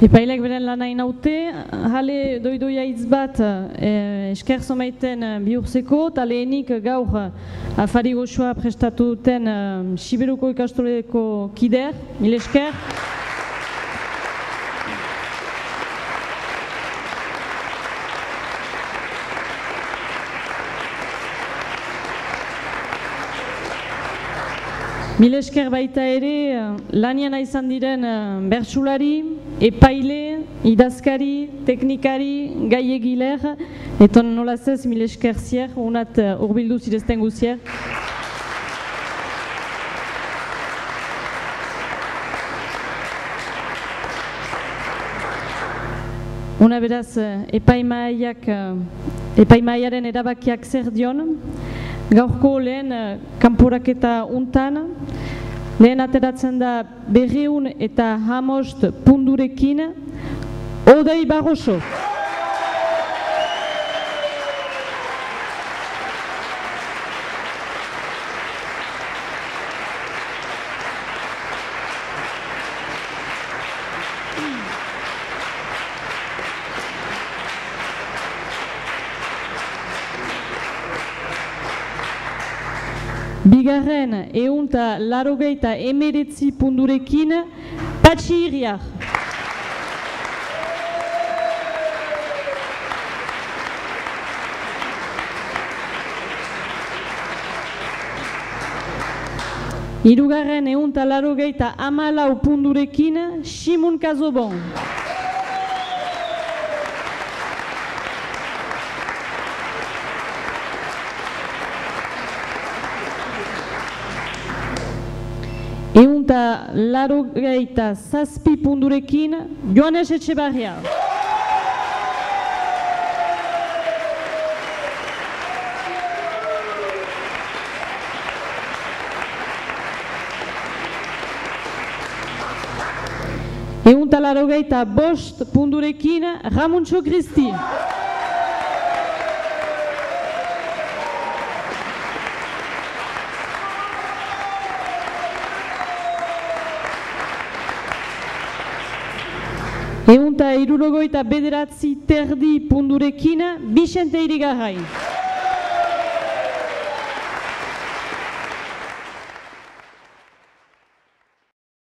Epailek beren lana inaute, jale doidoia hitz bat esker zomaiten bihurtzeko, eta lehenik gaur afari goxoa prestatu duten Siberuko ikastoleko kider, mil esker. Mil esker baita ere lanian izan diren bertsulari, epaile, idazkari, teknikari, gaiegiler, eta nola zez mil esker zier, unat urbildu zirezten guzier. Una beraz, epaimaiaren erabakiak zer dion, gaurko lehen kanporaketa untan, lehen ateratzen da 205 pundurekin, Odei Barroso. Bigarren 189 pundurekin, Patxi Iriar. Hirugarren 194 pundurekin, Simun Kazobon. Eunta larogeita zazpi pundurekin, Joanes Etxebarria. Eunta larogeita bost pundurekin, Ramuntxo Kristi. Eunta 69 terdi pundurekin, Bixente Irigaray.